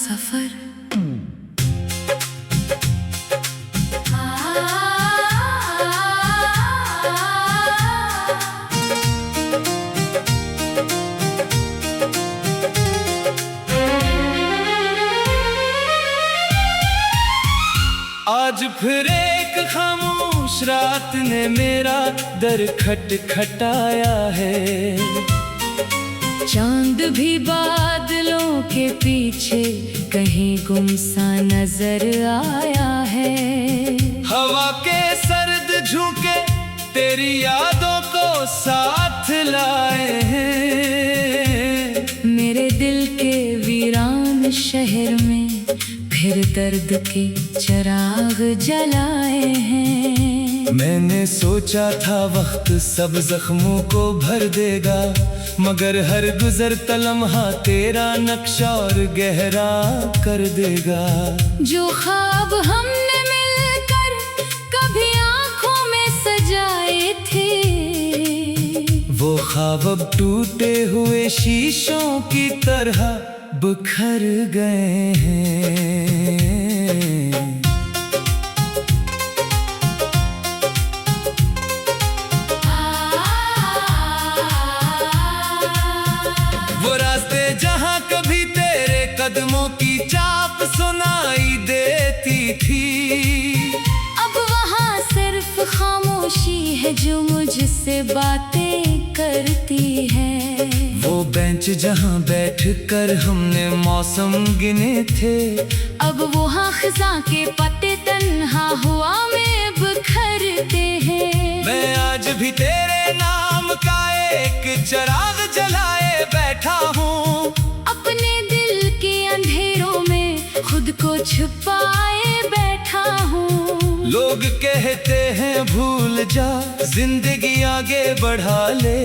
सफर। आज फिर एक खामोश रात ने मेरा दर खटखटाया है। चांद भी बादलों के पीछे कहीं गुमसा नजर आया है। हवा के सर्द झोंके तेरी यादों को साथ लाए हैं। मेरे दिल के वीरान शहर में फिर दर्द के चिराग जलाए हैं। मैंने सोचा था वक्त सब जख्मों को भर देगा, मगर हर गुजरता लम्हा तेरा नक्शा और गहरा कर देगा। जो ख्वाब हमने मिलकर कभी आंखों में सजाए थे, वो ख्वाब अब टूटे हुए शीशों की तरह बिखर गए हैं। वो रास्ते जहां कभी तेरे कदमों की चाप सुनाई देती थी, अब वहाँ सिर्फ खामोशी है जो मुझसे बातें करती है। वो बेंच जहां बैठकर हमने मौसम गिने थे, अब वहाँ खिज़ां के पत्ते तन्हा हुआ में बिखरते हैं। मैं आज भी तेरे नाम का एक चिराग जलाए बैठा हूँ। अपने दिल के अंधेरों में खुद को छुपाए बैठा हूँ। लोग कहते हैं भूल जा, जिंदगी आगे बढ़ा ले,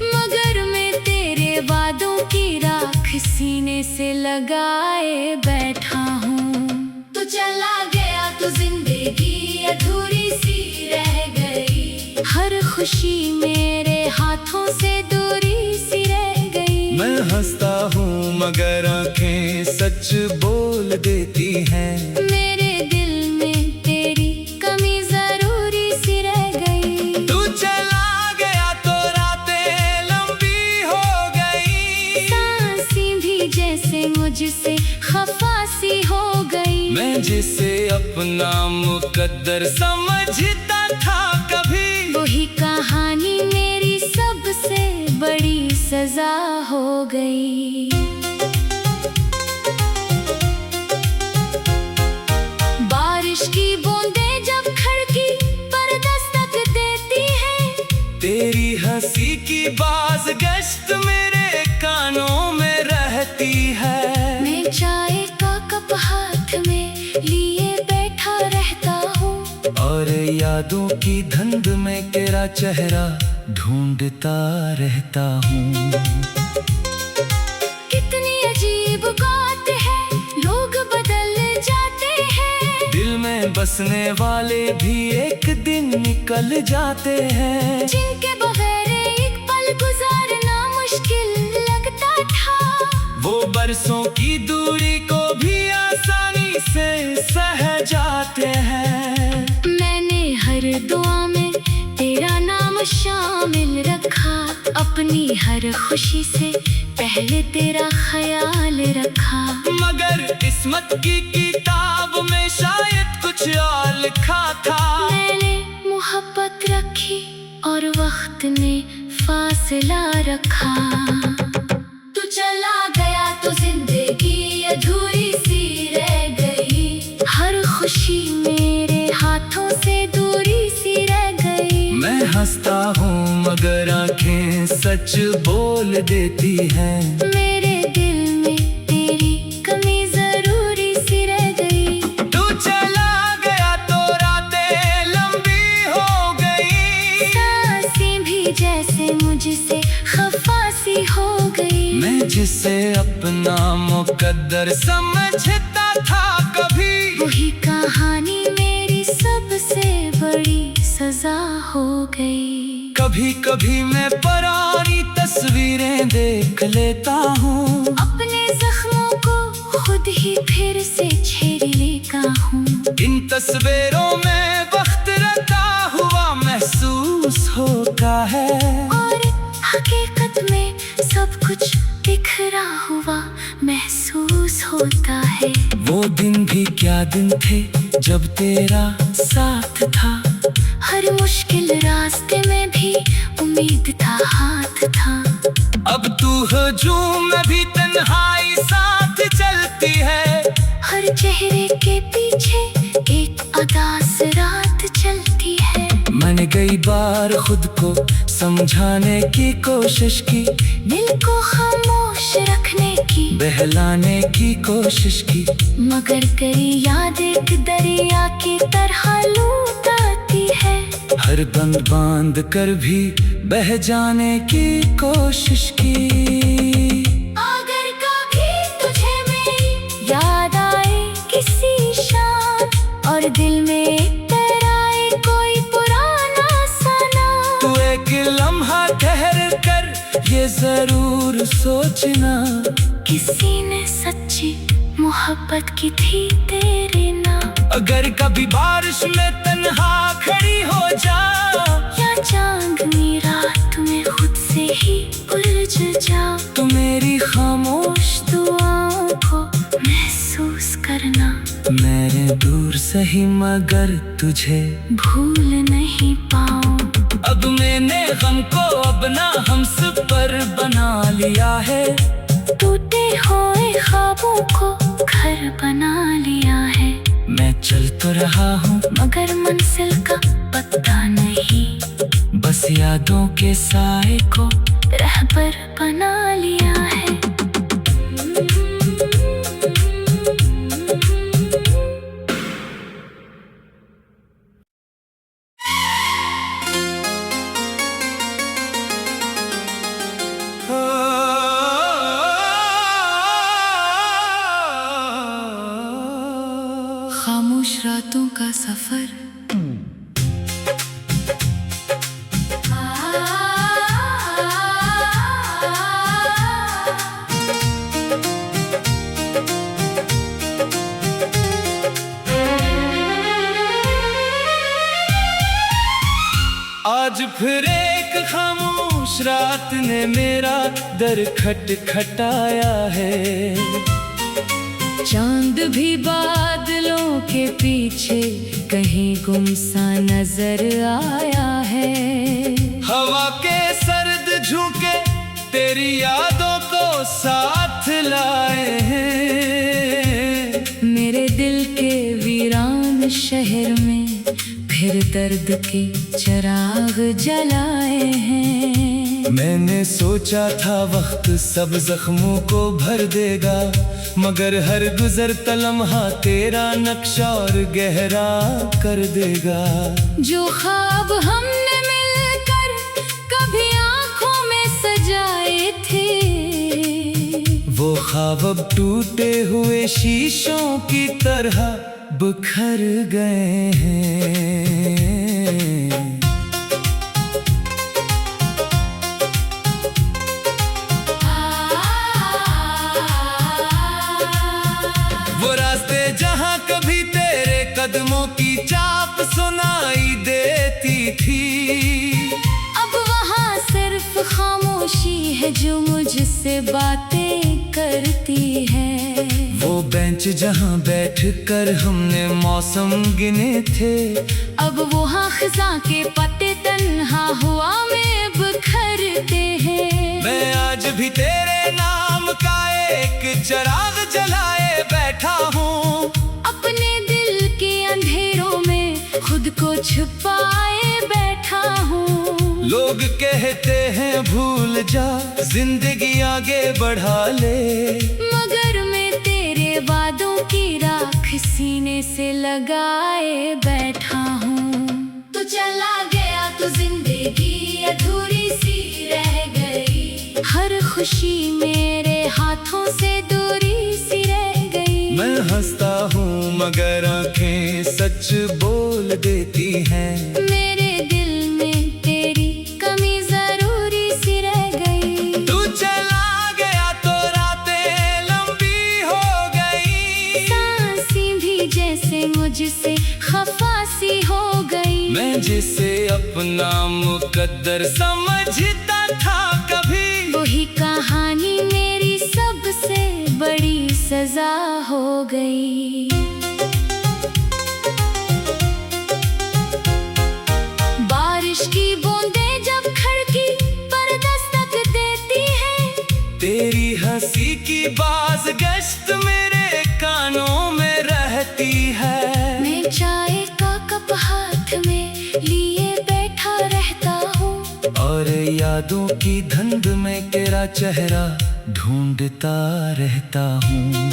मगर मैं तेरे वादों की राख सीने से लगाए बैठा हूँ। तू चला गया तो जिंदगी अधूरी सी रह गई, हर खुशी मेरे हाथों से दूरी सी रह गई। मैं हंसता हूँ मगर आंखें सच बोल देती हैं। मेरे दिल में तेरी कमी जरूरी सी रह गई। तू चला गया तो रातें लंबी हो गई, सांसें भी जैसे मुझसे खफा सी हो गई। मैं जिसे अपना मुकद्दर समझता था कभी, वही कहानी मेरी सबसे बड़ी सजा हो गई। बारिश की बूंदें जब खिड़की पर दस्तक देती हैं, तेरी हंसी की बाज गश्त मेरे कानों में रहती है। मैं चाय का कप हाथ में लिए बैठा रहता हूँ, और यादों की धुंध में तेरा चेहरा ढूंढता रहता हूँ। कितनी अजीब बात है, लोग बदल जाते हैं। दिल में बसने वाले भी एक दिन निकल जाते हैं। जिनके बगैर एक पल गुजारना मुश्किल लगता था, वो बरसों की दूरी को भी आसानी से सह जाते हैं। मैंने हर दुआ में तेरा नाम शामिल रखा, अपनी हर खुशी से पहले तेरा ख्याल रखा। मगर किस्मत की किताब में शायद कुछ और लिखा था। मैंने मोहब्बत रखी और वक्त ने फासला रखा। तू चला गया तो जिंदगी अधूरी सी रह गई, हर खुशी मेरे हाथों से दूरी सी रह गई। मैं हंसता हूँ मगर आंखें सच बोल देती हैं। मेरे दिल में तेरी कमी जरूरी सी रह गई। तू चला गया तो रातें लंबी हो गई, सांसें भी जैसे मुझसे खफा सी हो गई। मैं जिसे अपना मुकद्दर समझता था कभी, वही कहानी मेरी सबसे बड़ी सजा हो गई। कभी कभी मैं पुरानी तस्वीरें देख लेता हूँ, अपने जख्मों को खुद ही फिर से छेड़ लेगा हूँ। इन तस्वीरों में वक्त रखा हुआ महसूस होता है, और हकीकत में सब कुछ बिखरा हुआ महसूस होता है। वो दिन भी क्या दिन थे जब तेरा साथ था, हर मुश्किल रास्ते में भी उम्मीद था, हाथ था। अब तू हजूम में भी तन्हाई साथ चलती है, हर चेहरे के पीछे एक उदास रात चलती है। मैंने कई बार खुद को समझाने की कोशिश की, दिल को खामोश रखने की, बहलाने की कोशिश की, मगर कई याद एक दरिया की तरह लूट आती है। हर बंद बांध कर भी बह जाने की कोशिश की। अगर कभी तुझे मेरी याद आए किसी शाम, और दिल में तराए कोई पुराना सना, तू एक लम्हा ठहर कर ये जरूर सोचना, किसी ने सच्ची मोहब्बत की थी तेरे नाम। अगर कभी बारिश में तन्हा खड़ी हो जा, या चांदनी रात में खुद से ही उलझ जा, तो मेरी खामोश दुआओं को महसूस करना। मेरे दूर सही मगर तुझे भूल नहीं पाऊं। अब मैंने गम को अपना हमसफर बना लिया है, टूटे हुए ख्वाबों को घर बना लिया है। मैं चल तो रहा हूँ मगर मंजिल का पता नहीं, बस यादों के साए को रहबर बना लिया है। खामोश रातों का सफर, आज फिर एक खामोश रात ने मेरा दर खटखटाया है। चांद भी बादलों के पीछे कहीं गुमसा नजर आया है। हवा के सर्द झोंके तेरी यादों को साथ लाए हैं। मेरे दिल के वीरान शहर में फिर दर्द के चिराग जलाए हैं। मैंने सोचा था वक्त सब जख्मों को भर देगा, मगर हर गुजरता लम्हा तेरा नक्शा और गहरा कर देगा। जो ख्वाब हमने मिलकर कभी आंखों में सजाए थे, वो ख्वाब अब टूटे हुए शीशों की तरह बिखर गए हैं। वो रास्ते जहाँ कभी तेरे कदमों की चाप सुनाई देती थी, अब वहाँ सिर्फ खामोशी है जो मुझसे बातें करती है। वो बेंच जहाँ बैठ कर हमने मौसम गिने थे, अब वहाँ खिज़ां के पत्ते तन्हा हुआ में बिखरते हैं। मैं आज भी तेरे नाम का एक चिराग जलाए बैठा हूँ, अपने दिल के अंधेरों में खुद को छुपाए बैठा हूँ। लोग कहते हैं भूल जा, जिंदगी आगे बढ़ा ले, मगर मैं तेरे वादों की राख सीने से लगाए बैठा हूँ। तू चला गया तो जिंदगी अधूरी सी रह गई, हर खुशी मेरे हाथों से दूरी सी रह गई। मैं हंसता हूँ मगर आंखें सच बोल देती हैं। मेरे दिल में तेरी कमी जरूरी सी रह गई। तू चला गया तो रातें लंबी हो गई, मुझसे खफासी हो गई। मैं जिसे अपना मुकद्दर समझता था कभी, वही कहानी मेरी सबसे बड़ी सजा हो गई। बारिश की बूंदें जब खिड़की पर दस्तक देती है, तेरी हंसी की बाज गश्त मेरे कानों में रहती है। मैं चाय का कप हाथ में लिए बैठा रहता हूँ, और यादों की धुंध में तेरा चेहरा ढूंढता रहता हूँ।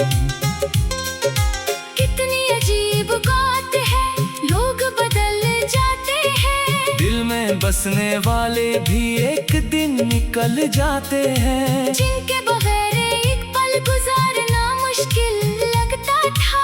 कितनी अजीब बात है, लोग बदल जाते हैं। दिल में बसने वाले भी एक दिन निकल जाते हैं। जिनके बगैर एक पल गुजारना मुश्किल लगता था,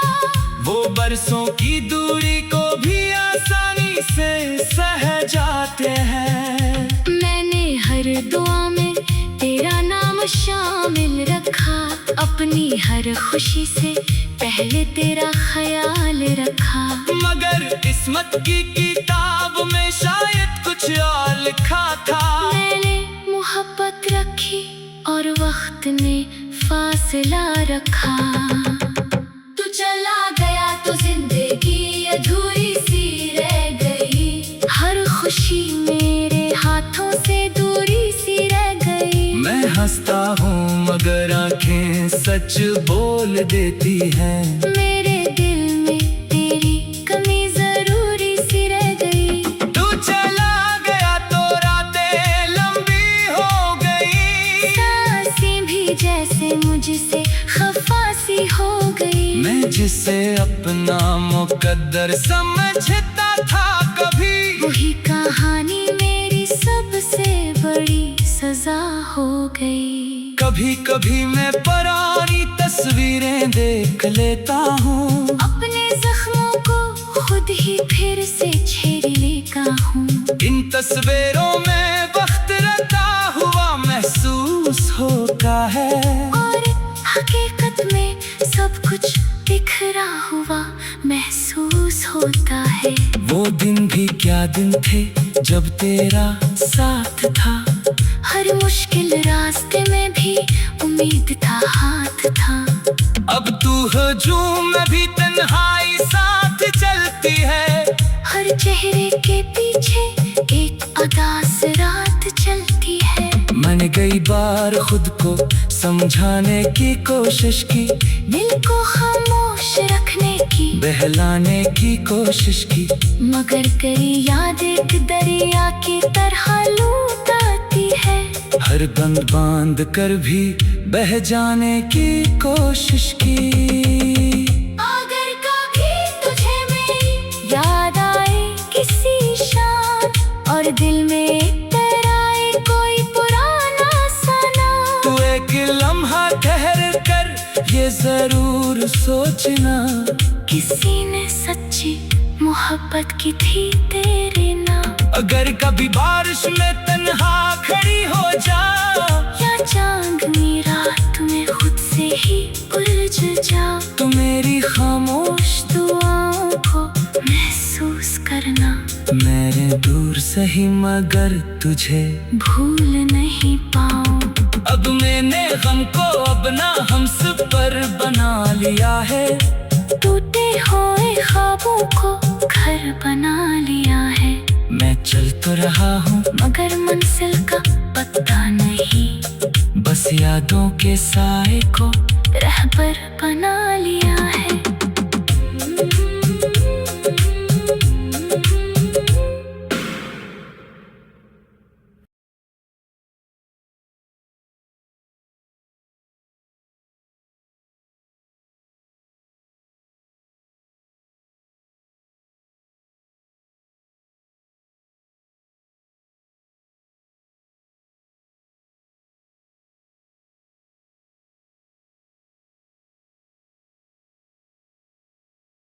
वो बरसों की दूरी को भी आसानी से सह जाते हैं। मैंने हर दुआ में तेरा नाम शामिल रखा, अपनी हर खुशी से पहले तेरा ख्याल रखा। मगर किस्मत की किताब में शायद कुछ और लिखा था। मैंने मोहब्बत रखी और वक्त ने फासला रखा। तू चला गया तो जिंदगी अधूरी सी रह गई, हर खुशी मेरे हाथों से दूरी सी रह गई। मैं हंसता हूँ मगर आंखें सच बोल देती हैं। मेरे दिल में तेरी कमी जरूरी सी रह गई। तू चला गया तो रातें लंबी हो गई, सांसें भी जैसे मुझसे खफासी हो गई। मैं जिसे अपना मुकद्दर समझता था कभी, वही कहानी मेरी सबसे बड़ी सजा हो गई। कभी कभी मैं पुरानी तस्वीरें देख लेता हूँ, अपने जख्मों को खुद ही फिर से छेड़ लेता हूँ। इन तस्वीरों में वक्त रहता हुआ महसूस होता है, और हकीकत में सब कुछ बिखरा हुआ महसूस होता है। वो दिन भी क्या दिन थे जब तेरा साथ था। हर मुश्किल रास्ते में भी उम्मीद था, हाथ था। अब तू हजूम में भी तन्हाई साथ चलती है। हर चेहरे के पीछे एक उदास रात चलती है। मैंने कई बार खुद को समझाने की कोशिश की, दिल को खामोश रखने की, बहलाने की कोशिश की, मगर कई याद एक दरिया की तरह लूट आती है। हर बंद बांध कर भी बह जाने की कोशिश की। अगर कभी तुझे मेरी याद आए किसी शाम, और दिल में तराए कोई पुराना सना, तू एक लम्हा ठहर कर ये जरूर सोचना, किसी ने सच्ची मोहब्बत की थी तेरे नाम। अगर कभी बारिश में तन्हा खड़ी हो जा, या चांदनी रात में खुद से ही उलझ जा, तो मेरी खामोश दुआओं को महसूस करना। मेरे दूर सही मगर तुझे भूल नहीं पाऊं। अब मैंने गम को अपना हमसब पर बना लिया है। टूटे हुए ख्वाबों को घर बना लिया है। मैं चल तो रहा हूँ मगर मंजिल का पता नहीं, बस यादों के साए को रहबर बना लिया है।